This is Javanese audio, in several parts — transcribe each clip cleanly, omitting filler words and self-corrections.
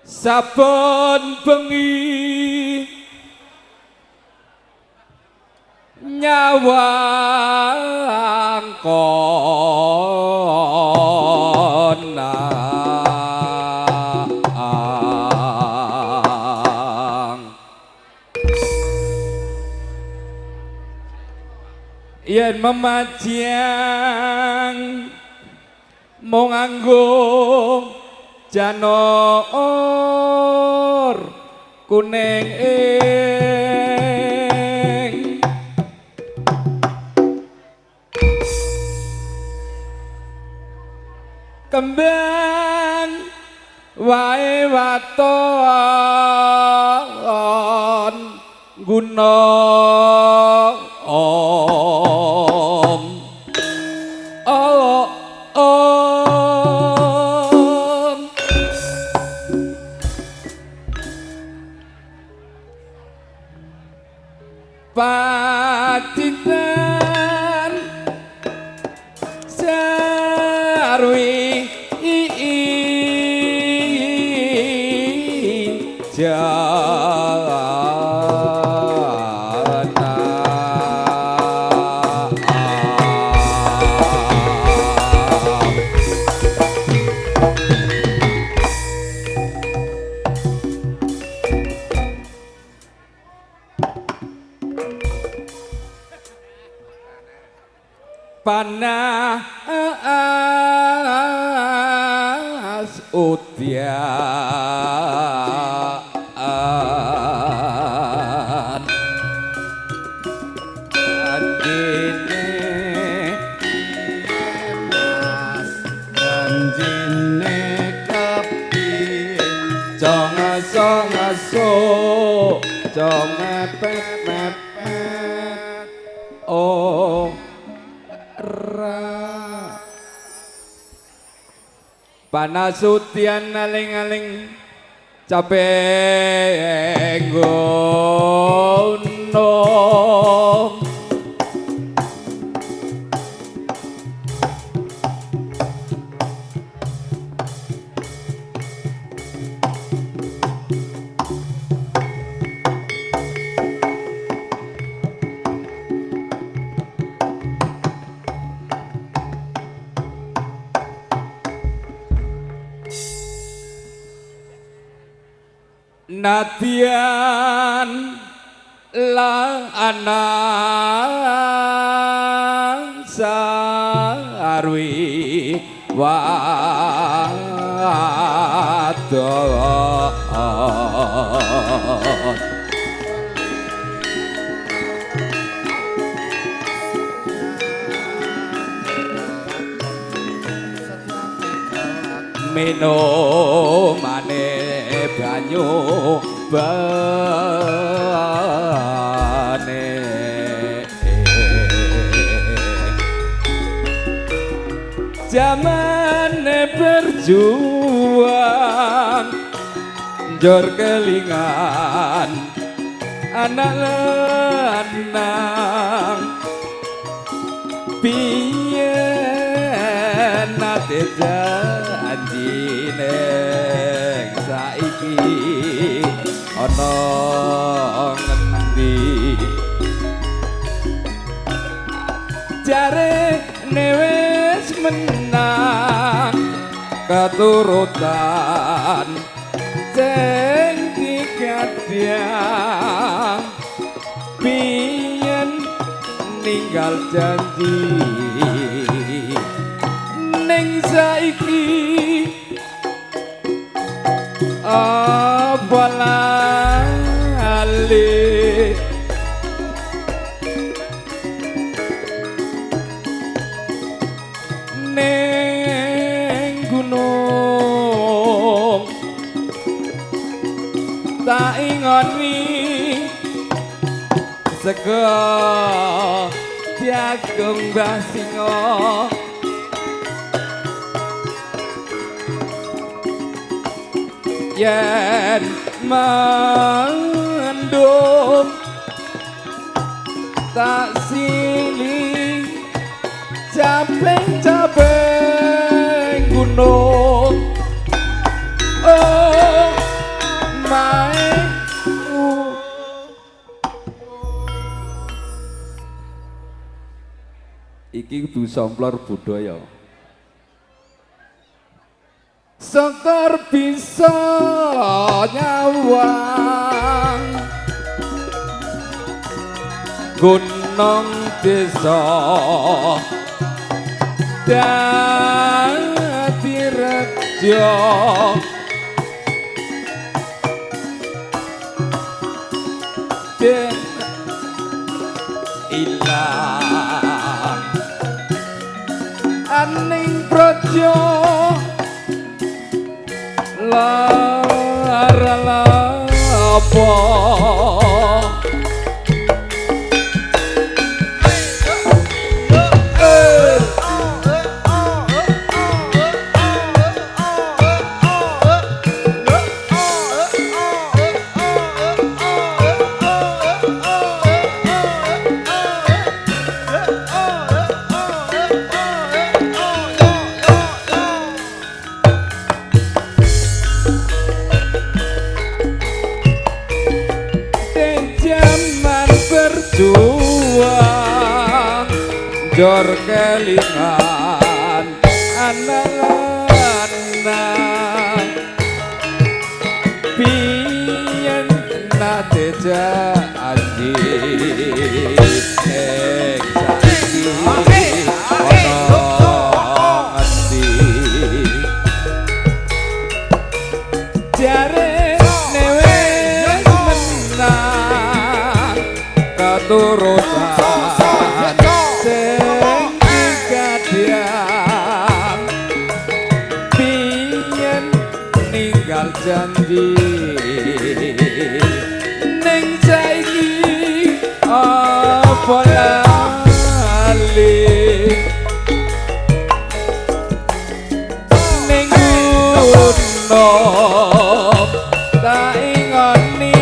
saben bengi nyawang konang yen memajang mung nganggo janur kuning kembang wae waton guna om pacitan sarwi panas udian adine mas janjine kepin jong aso jong mepet oh panas udian aling-aling capek gunung Nadian la anak sarwi wadon minumane banyu bane zamane berjuang njor kelingan anak lanang biyen nate janjine saiki ana ngendi jare wis menang keturutan sing digadang biyen ninggal janji ning saiki apa lali ning gunung tak ingoni sego jagung basingo yen mendung tak siling capek gunung oh Iki kudu samplor budaya. Sekar bisa nyawang gunung desa dadi rejo den ilang aning projo lara apa jor kelingan anak-anak piyen nate janji nek janji ono ati jare newe menang katurutan janji ning saiki apa lali ning gunno tak ingoni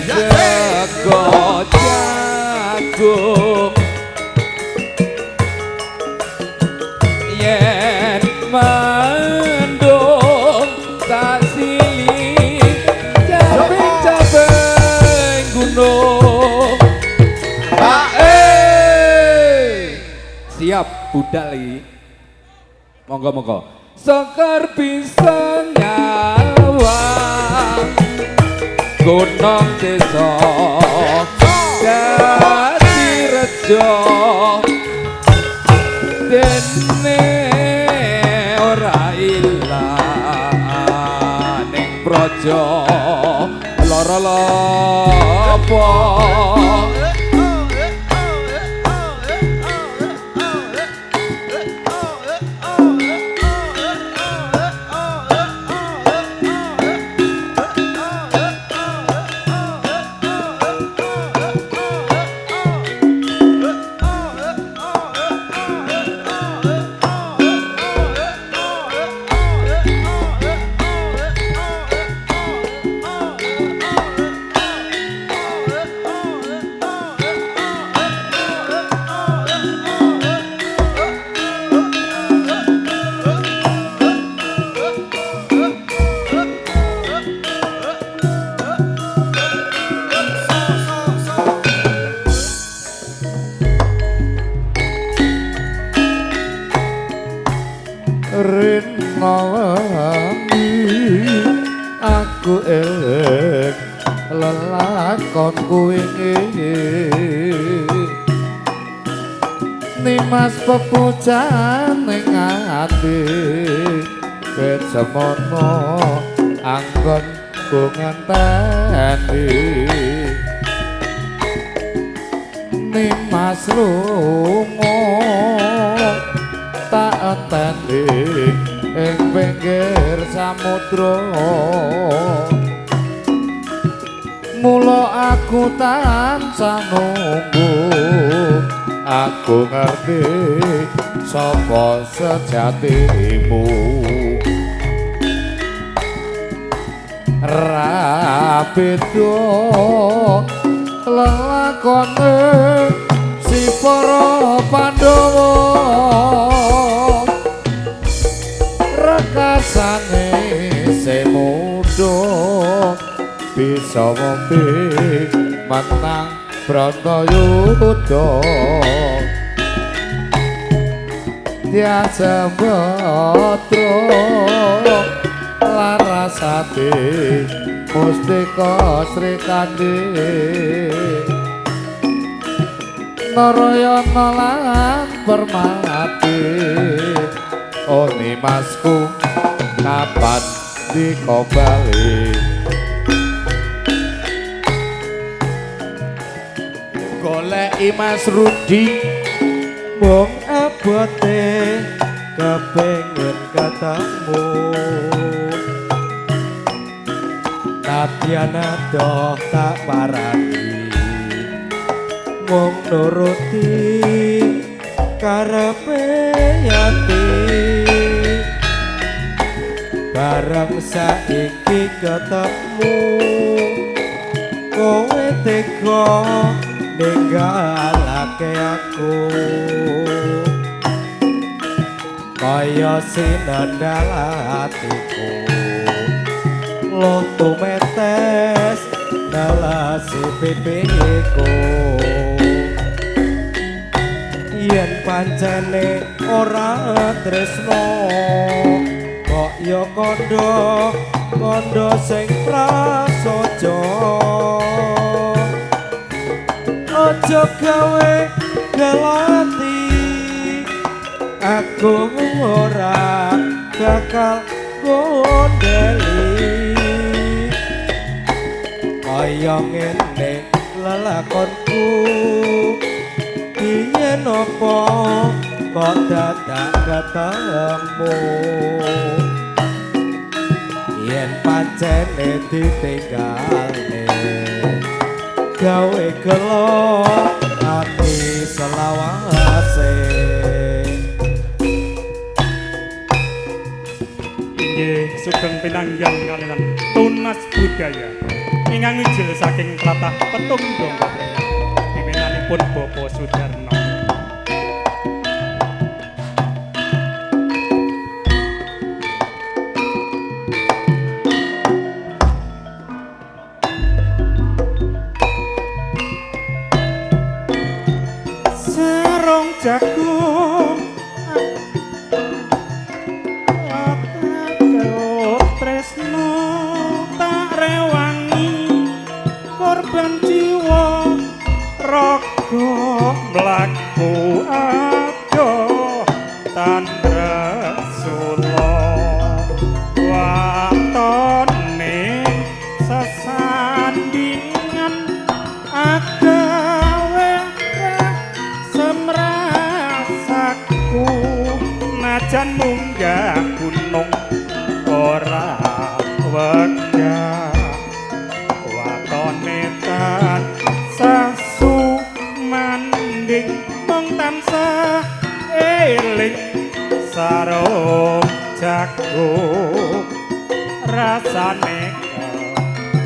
sego jagung yen mendung tak siap budal lagi monggo sekar bisa nyawang gunung desa dadi rejo dene ora ilang ning projo lara apa aku eling lelakonku wingi nimas pepujan ning ati wit semono anggon ku ngenteni nimas lunga tak enteni ing pinggir samudra mula aku tansah nunggu aku ngerti sapa sejatimu rapido lelakone si para Pandhawa rekasane semudha bisa ngombe menang Bratayuda Widya Sembadra Larasati Mustika Sri Kandi Narayana lan Permati Oni masku kapan dikobali goleki Mas Rudi mung abote kepengin ketemu nadyan adoh tak parani mung nuruti karepe ati bareng saiki ketemu kowe tega ninggalake aku kaya sinendal atiku lotu metes dalasi pipiku yen pancene ora tresno kok ya kondo sing prasaja aja gawe gelati aku ora bakal gondeli kaya ngene lelakonku yen apa kok dadak ketemu yen pancene ditinggalne gawe gelo ati selawase inggih sugeng pinanggih kaliyan tunas budaya ingkang ijil saking tlatah Petung Donggo pimpinanipun Bapak Sudarno jagung aku tresno tak rewangi korban jiwa raga mlaku adoh tandra sula watone sesandingan agawe najan munggah gunung ora wegah watone tansah sumanding mung tansah eling sarung jagung rasane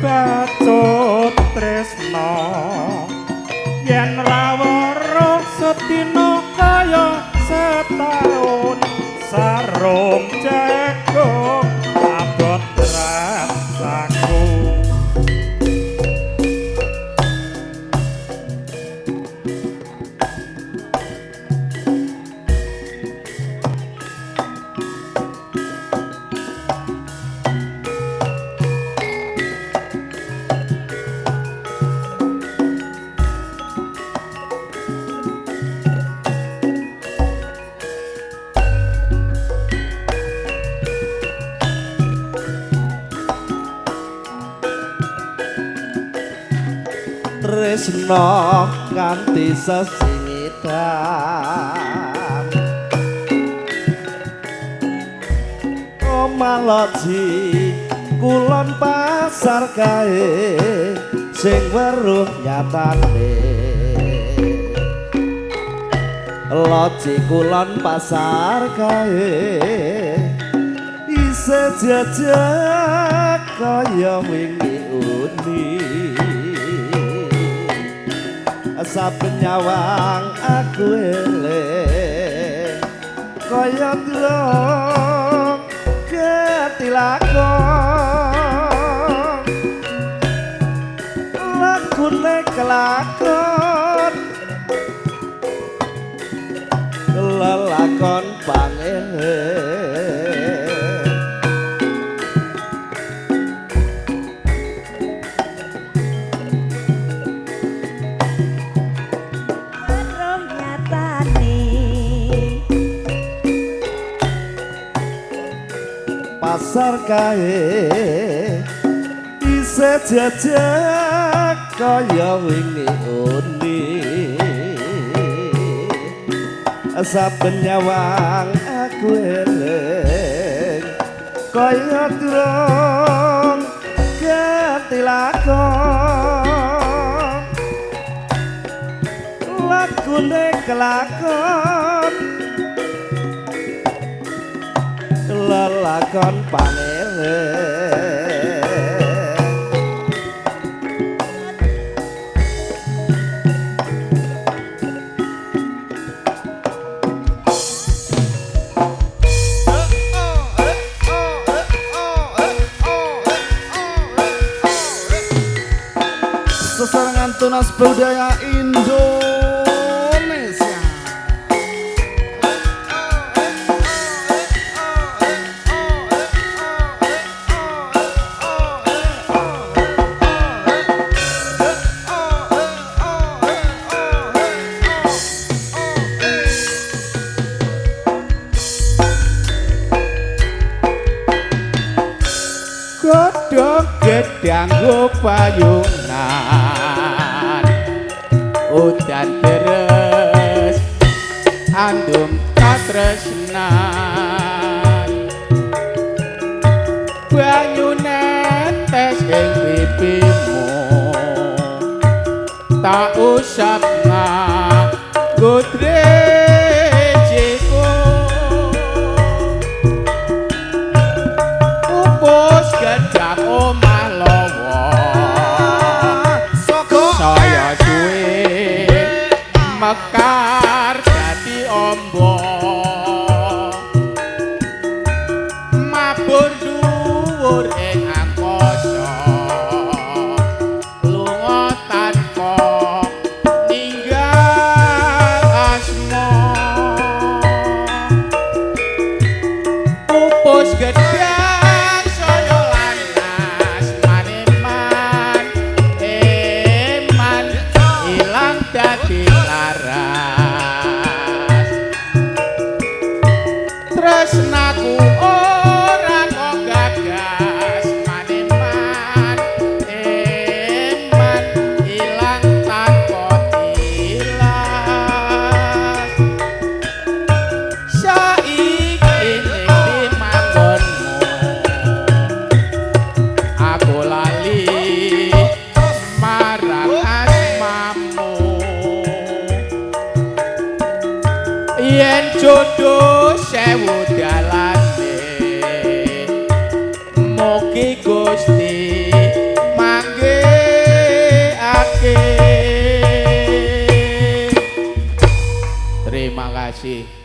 bacut tresno yen rawara sedina kaya setahun sarung jagung abot rasaku tresno kanthi sesingitan omaloji kulon pasar kae sing weruh nyatane loji kulon pasar kae isih jajak kaya wingi uni saben nyawang aku eling kaya glong ketilakon lakune kelakon lelakon pasar kae isih jajak kaya wingi uni saben nyawang aku eling kaya durung ketilakon lagune kelakon lelakon paneleh sesarengan tunas budaya Indonesia. Godhong gedang payungan udan deres andum katresnan banyu netes ing pipimu tak usap nganggo drejeku upus gedang omah lawa saya suwe mekar dadi ombo mabur dhuwur ing angkasa lunga tanpa ninggal asma upus gedang saya lanas maneman eman ilang dadi laras tresnaku ora kok gagas maneman eman ilang tanpa tilas saiki ning manggonmu aku lali marang asmamu yen jodoh sewu dalane mugi Gusti manggeake. Terima kasih.